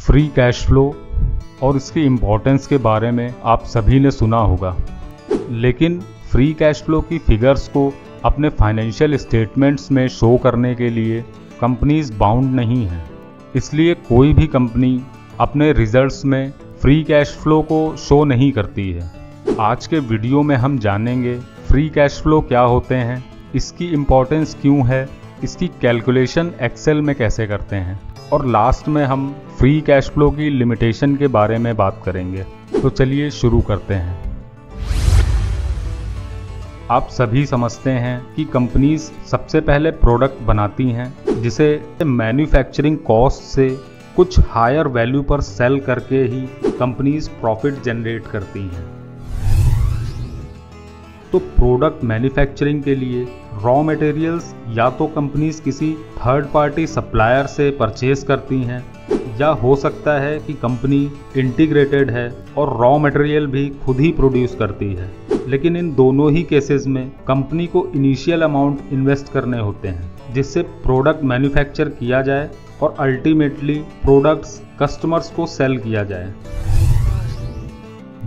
Free cash flow और इसकी importance के बारे में आप सभी ने सुना होगा, लेकिन फ्री कैश फ्लो की फिगर्स को अपने फाइनेंशियल स्टेटमेंट्स में शो करने के लिए कंपनीज बाउंड नहीं हैं। इसलिए कोई भी कंपनी अपने रिजल्ट्स में फ्री कैश फ्लो को शो नहीं करती है। आज के वीडियो में हम जानेंगे फ्री कैश फ्लो क्या होते हैं, इसकी इम्पोर्टेंस क्यों है, इसकी कैलकुलेशन एक्सेल में कैसे करते हैं, और लास्ट में हम फ्री कैश फ्लो की लिमिटेशन के बारे में बात करेंगे। तो चलिए शुरू करते हैं। आप सभी समझते हैं कि कंपनीज सबसे पहले प्रोडक्ट बनाती हैं जिसे मैन्युफैक्चरिंग कॉस्ट से कुछ हायर वैल्यू पर सेल करके ही कंपनीज प्रॉफिट जनरेट करती हैं। तो प्रोडक्ट मैन्युफैक्चरिंग के लिए रॉ मटेरियल्स या तो कंपनीज किसी थर्ड पार्टी सप्लायर से परचेज करती हैं, या हो सकता है कि कंपनी इंटीग्रेटेड है और रॉ मटेरियल भी खुद ही प्रोड्यूस करती है। लेकिन इन दोनों ही केसेस में कंपनी को इनिशियल अमाउंट इन्वेस्ट करने होते हैं जिससे प्रोडक्ट मैन्युफैक्चर किया जाए और अल्टीमेटली प्रोडक्ट्स कस्टमर्स को सेल किया जाए।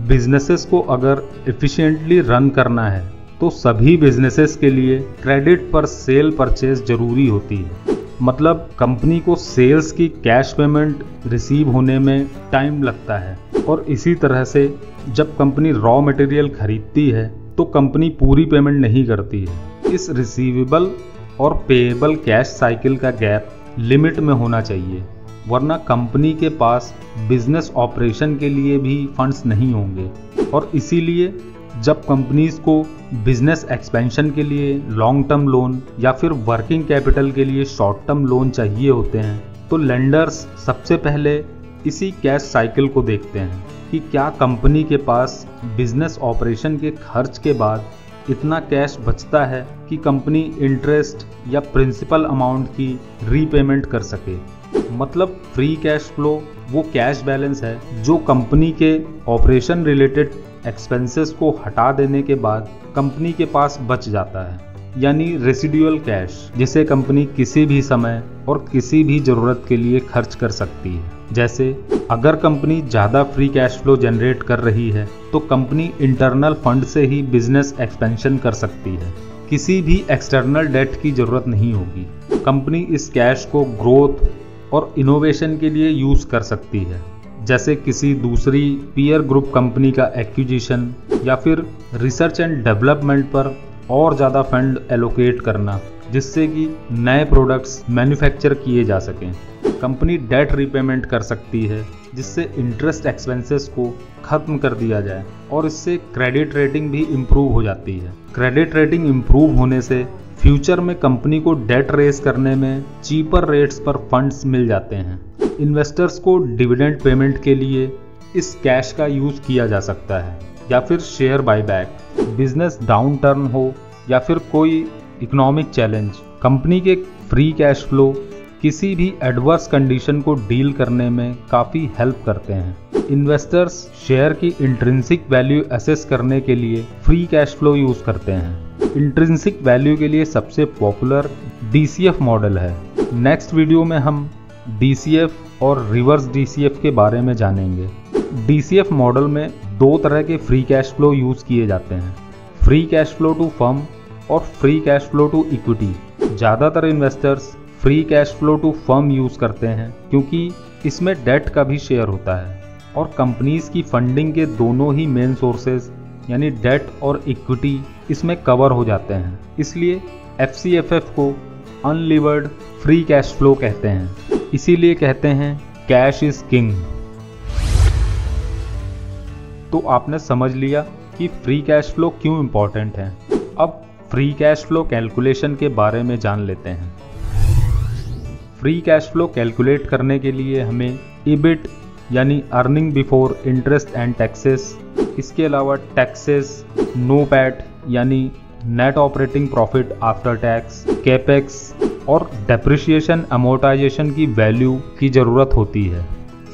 बिजनेसेस को अगर एफिशिएंटली रन करना है तो सभी बिजनेसेस के लिए क्रेडिट पर सेल परचेज जरूरी होती है। मतलब कंपनी को सेल्स की कैश पेमेंट रिसीव होने में टाइम लगता है, और इसी तरह से जब कंपनी रॉ मटेरियल खरीदती है तो कंपनी पूरी पेमेंट नहीं करती है। इस रिसीवेबल और पेएबल कैश साइकिल का गैप लिमिट में होना चाहिए, वरना कंपनी के पास बिजनेस ऑपरेशन के लिए भी फंड्स नहीं होंगे। और इसीलिए जब कंपनीज को बिजनेस एक्सपेंशन के लिए लॉन्ग टर्म लोन या फिर वर्किंग कैपिटल के लिए शॉर्ट टर्म लोन चाहिए होते हैं, तो लेंडर्स सबसे पहले इसी कैश साइकिल को देखते हैं कि क्या कंपनी के पास बिजनेस ऑपरेशन के खर्च के बाद इतना कैश बचता है कि कंपनी इंटरेस्ट या प्रिंसिपल अमाउंट की रीपेमेंट कर सके। मतलब फ्री कैश फ्लो वो कैश बैलेंस है जो कंपनी के ऑपरेशन रिलेटेड एक्सपेंसेस को हटा देने के बाद कंपनी के पास बच जाता है, यानी रेसिडुअल कैश, जिसे कंपनी किसी भी समय और किसी भी ज़रूरत के लिए खर्च कर सकती है। जैसे अगर कंपनी ज़्यादा फ्री कैश फ्लो जनरेट कर रही है तो कंपनी इंटरनल फंड से ही बिजनेस एक्सपेंशन कर सकती है, किसी भी एक्सटर्नल डेट की ज़रूरत नहीं होगी। कंपनी इस कैश को ग्रोथ और इनोवेशन के लिए यूज़ कर सकती है, जैसे किसी दूसरी पीयर ग्रुप कंपनी का एक्विजिशन या फिर रिसर्च एंड डेवलपमेंट पर और ज़्यादा फंड एलोकेट करना, जिससे कि नए प्रोडक्ट्स मैन्युफैक्चर किए जा सकें। कंपनी डेट रीपेमेंट कर सकती है जिससे इंटरेस्ट एक्सपेंसेस को खत्म कर दिया जाए, और इससे क्रेडिट रेटिंग भी इम्प्रूव हो जाती है। क्रेडिट रेटिंग इम्प्रूव होने से फ्यूचर में कंपनी को डेट रेस करने में चीपर रेट्स पर फंड्स मिल जाते हैं। इन्वेस्टर्स को डिविडेंड पेमेंट के लिए इस कैश का यूज़ किया जा सकता है, या फिर share buyback. Business down turn हो या फिर कोई इकोनॉमिक चैलेंज, कंपनी के फ्री कैश फ्लो किसी भी एडवर्स कंडीशन को डील करने में काफ़ी हेल्प करते हैं। इन्वेस्टर्स शेयर की इंट्रिंसिक वैल्यू असेस करने के लिए फ्री कैश फ्लो यूज़ करते हैं। इंट्रिंसिक वैल्यू के लिए सबसे पॉपुलर DCF मॉडल है। नेक्स्ट वीडियो में हम DCF और रिवर्स DCF के बारे में जानेंगे। DCF मॉडल में दो तरह के फ्री कैश फ्लो यूज़ किए जाते हैं, free cash flow to firm और free cash flow to equity. ज़्यादातर investors free cash flow to firm use करते हैं क्योंकि इसमें डेट का भी शेयर होता है, और कंपनीज की फंडिंग के दोनों ही मेन सोर्सेज यानी डेट और इक्विटी इसमें कवर हो जाते हैं। इसलिए FCFF को अनलीवर्ड फ्री कैश फ्लो कहते हैं। इसीलिए कहते हैं कैश इज किंग। तो आपने समझ लिया कि फ्री कैश फ्लो क्यों इम्पोर्टेंट है। अब फ्री कैश फ्लो कैलकुलेशन के बारे में जान लेते हैं। फ्री कैश फ्लो कैलकुलेट करने के लिए हमें EBIT यानी earning before interest and taxes, इसके अलावा टैक्सेस, NOPAT यानी net operating profit after tax, capex और डेप्रिसिएशन अमोर्टाइजेशन की वैल्यू की ज़रूरत होती है।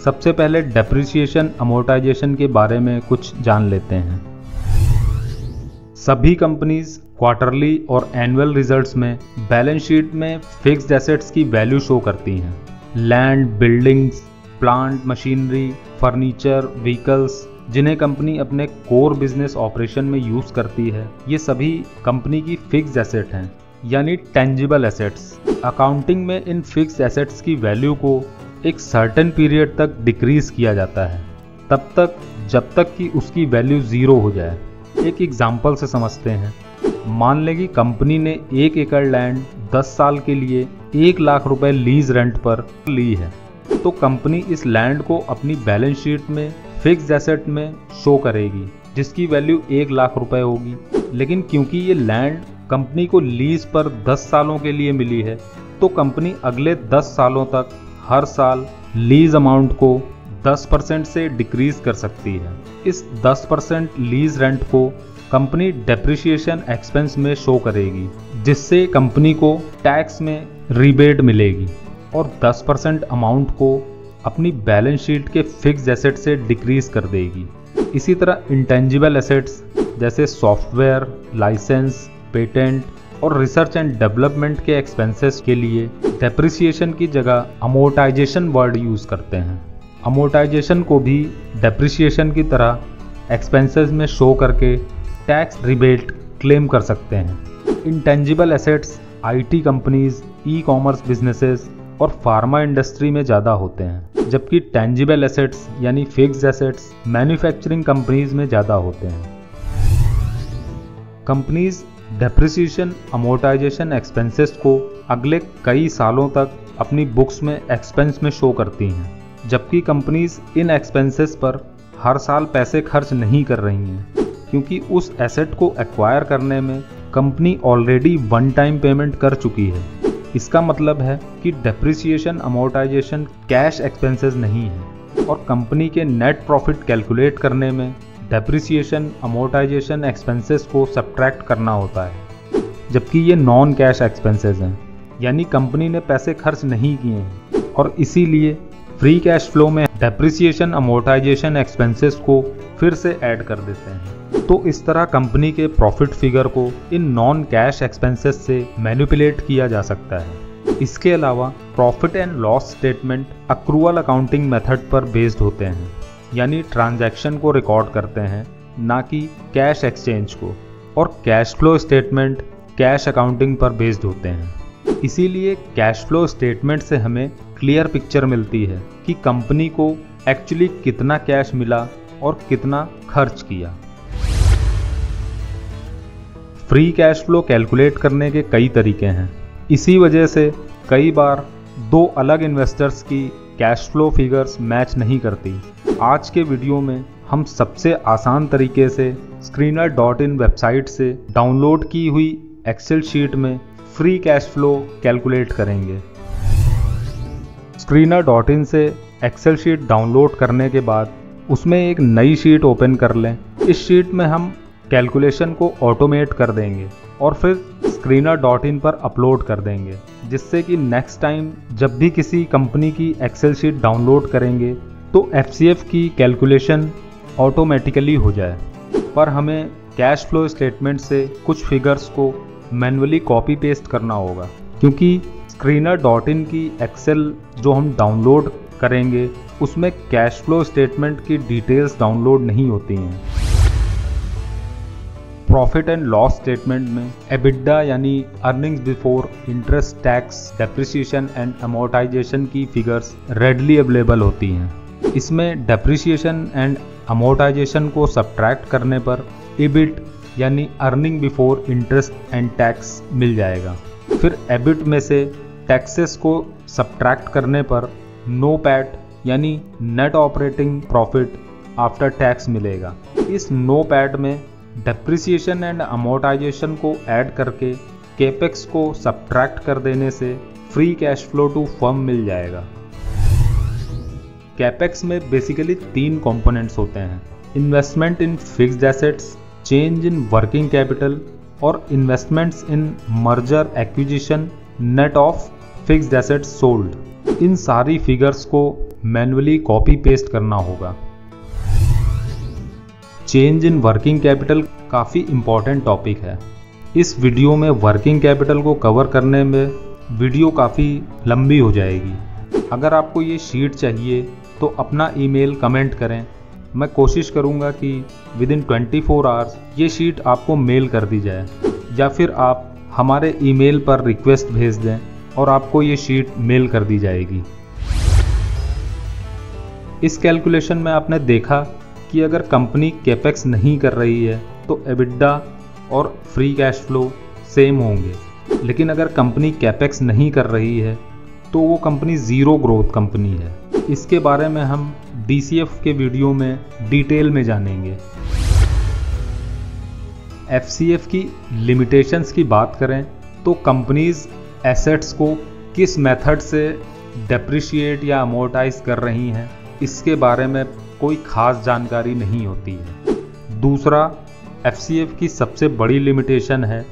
सबसे पहले डेप्रिसिएशन अमोर्टाइजेशन के बारे में कुछ जान लेते हैं। सभी कंपनीज क्वार्टरली और एनुअल रिजल्ट्स में बैलेंस शीट में फिक्स्ड एसेट्स की वैल्यू शो करती हैं। Land, buildings plant, machinery, furniture, vehicles जिन्हें कंपनी अपने कोर बिजनेस ऑपरेशन में यूज करती है, ये सभी कंपनी की फिक्स्ड एसेट हैं, यानी टेंजिबल एसेट्स। अकाउंटिंग में इन फिक्स्ड एसेट्स की वैल्यू को एक सर्टेन पीरियड तक डिक्रीज किया जाता है, तब तक जब तक कि उसकी वैल्यू 0 हो जाए। एक एग्जाम्पल से समझते हैं। मान लें कि कंपनी ने 1 एकड़ लैंड 10 साल के लिए 1 लाख रुपए लीज रेंट पर ली है, तो कंपनी इस लैंड को अपनी बैलेंस शीट में फिक्स्ड एसेट में शो करेगी, जिसकी वैल्यू 1 लाख रुपए होगी। लेकिन क्योंकि ये लैंड कंपनी को लीज पर 10 सालों के लिए मिली है, तो कंपनी अगले 10 सालों तक हर साल लीज अमाउंट को 10% से डिक्रीज कर सकती है। इस 10% लीज रेंट को कंपनी डेप्रिसिएशन एक्सपेंस में शो करेगी, जिससे कंपनी को टैक्स में रिबेट मिलेगी और 10% अमाउंट को अपनी बैलेंस शीट के फिक्स्ड एसेट से डिक्रीज कर देगी। इसी तरह इंटेंजिबल एसेट्स जैसे सॉफ्टवेयर, लाइसेंस, पेटेंट और रिसर्च एंड डेवलपमेंट के एक्सपेंसेस के लिए डेप्रिसिएशन की जगह अमोर्टाइजेशन वर्ड यूज करते हैं। अमोर्टाइजेशन को भी डेप्रिसिएशन की तरह एक्सपेंसेस में शो करके टैक्स रिबेट क्लेम कर सकते हैं। Intangible assets IT companies, e commerce businesses और फार्मा इंडस्ट्री में ज़्यादा होते हैं, जबकि टेंजिबल एसेट्स यानी फिक्स्ड एसेट्स मैन्युफैक्चरिंग कंपनीज में ज़्यादा होते हैं। कंपनीज डेप्रिसिएशन, अमोर्टाइजेशन एक्सपेंसेस को अगले कई सालों तक अपनी बुक्स में एक्सपेंस में शो करती हैं, जबकि कंपनीज इन एक्सपेंसेस पर हर साल पैसे खर्च नहीं कर रही हैं, क्योंकि उस एसेट को एक्वायर करने में company already one time payment कर चुकी है। इसका मतलब है कि डेप्रिसिएशन, अमोर्टाइजेशन कैश एक्सपेंसेस नहीं है और कंपनी के नेट प्रॉफिट कैलकुलेट करने में डेप्रिसिएशन, अमोर्टाइजेशन एक्सपेंसेस को सब्ट्रैक्ट करना होता है, जबकि ये नॉन कैश एक्सपेंसेस हैं, यानी कंपनी ने पैसे खर्च नहीं किए हैं और इसीलिए फ्री कैश फ्लो में डेप्रिसिएशन, अमोर्टाइजेशन एक्सपेंसेस को फिर से ऐड कर देते हैं। तो इस तरह कंपनी के प्रॉफिट फिगर को इन नॉन कैश एक्सपेंसेस से मैनिपुलेट किया जा सकता है। इसके अलावा profit and loss statement accrual accounting method पर बेस्ड होते हैं, यानी ट्रांजैक्शन को रिकॉर्ड करते हैं, ना कि कैश एक्सचेंज को, और cash flow statement cash accounting पर बेस्ड होते हैं। इसीलिए कैश फ्लो स्टेटमेंट से हमें क्लियर पिक्चर मिलती है कि कंपनी को एक्चुअली कितना कैश मिला और कितना खर्च किया। फ्री कैश फ्लो कैलकुलेट करने के कई तरीके हैं। इसी वजह से कई बार दो अलग इन्वेस्टर्स की कैश फ्लो फिगर्स मैच नहीं करती। आज के वीडियो में हम सबसे आसान तरीके से Screener.in वेबसाइट से डाउनलोड की हुई एक्सेल शीट में फ्री कैश फ्लो कैलकुलेट करेंगे। Screener.in से एक्सेल शीट डाउनलोड करने के बाद उसमें एक नई शीट ओपन कर लें। इस शीट में हम कैलकुलेशन को ऑटोमेट कर देंगे और फिर Screener.in पर अपलोड कर देंगे, जिससे कि नेक्स्ट टाइम जब भी किसी कंपनी की एक्सेल शीट डाउनलोड करेंगे तो FCF की कैलकुलेशन ऑटोमेटिकली हो जाए। पर हमें कैश फ्लो स्टेटमेंट से कुछ फिगर्स को मैन्युअली कॉपी पेस्ट करना होगा, क्योंकि Screener.in की एक्सेल जो हम डाउनलोड करेंगे उसमें कैश फ्लो स्टेटमेंट की डिटेल्स डाउनलोड नहीं होती हैं। प्रॉफिट एंड लॉस स्टेटमेंट में EBITDA यानी earnings before interest, tax, depreciation and amortisation की फिगर्स रेडली अवेलेबल होती हैं। इसमें डेप्रिसिएशन एंड अमोर्टाइजेशन को सब्ट्रैक्ट करने पर EBIT यानी earning before interest and tax मिल जाएगा। फिर EBIT में से टैक्सेस को सब्ट्रैक्ट करने पर NOPAT यानी net operating profit after tax मिलेगा। इस NOPAT में डेप्रिसिएशन एंड अमोर्टाइजेशन को ऐड करके कैपेक्स को सब्ट्रैक्ट कर देने से free cash flow to firm मिल जाएगा। कैपेक्स में बेसिकली 3 कंपोनेंट्स होते हैं: investment in fixed assets, change in working capital और investments in merger acquisition net off fixed assets sold. इन सारी फिगर्स को मैन्युअली कॉपी पेस्ट करना होगा। चेंज इन वर्किंग कैपिटल काफ़ी इम्पॉर्टेंट टॉपिक है। इस वीडियो में वर्किंग कैपिटल को कवर करने में वीडियो काफ़ी लंबी हो जाएगी। अगर आपको ये शीट चाहिए तो अपना ईमेल कमेंट करें। मैं कोशिश करूंगा कि विदिन 24 आवर्स ये शीट आपको मेल कर दी जाए, या फिर आप हमारे ईमेल पर रिक्वेस्ट भेज दें और आपको ये शीट मेल कर दी जाएगी। इस कैलकुलेशन में आपने देखा कि अगर कंपनी कैपेक्स नहीं कर रही है तो एबिडा और फ्री कैश फ्लो सेम होंगे, लेकिन अगर कंपनी कैपेक्स नहीं कर रही है तो वो कंपनी ज़ीरो ग्रोथ कंपनी है। इसके बारे में हम DCF के वीडियो में डिटेल में जानेंगे। FCF की लिमिटेशंस की बात करें तो कंपनीज एसेट्स को किस मेथड से डेप्रिशिएट या अमोर्टाइज कर रही हैं, इसके बारे में कोई खास जानकारी नहीं होती है। दूसरा, FCF की सबसे बड़ी लिमिटेशन है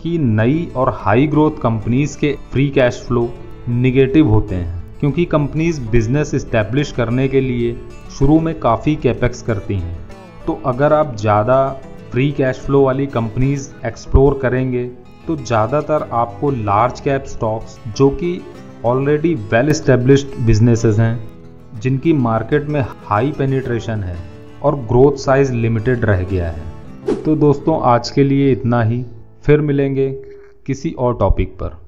कि नई और हाई ग्रोथ कंपनीज के फ्री कैश फ्लो निगेटिव होते हैं, क्योंकि कंपनीज बिजनेस इस्टेब्लिश करने के लिए शुरू में काफ़ी कैपेक्स करती हैं। तो अगर आप ज़्यादा फ्री कैश फ्लो वाली कंपनीज एक्सप्लोर करेंगे तो ज़्यादातर आपको लार्ज कैप स्टॉक्स, जो कि ऑलरेडी वेल इस्टेब्लिश्ड बिजनेसेस हैं, जिनकी मार्केट में हाई पेनिट्रेशन है और ग्रोथ साइज लिमिटेड रह गया है। तो दोस्तों, आज के लिए इतना ही। फिर मिलेंगे किसी और टॉपिक पर।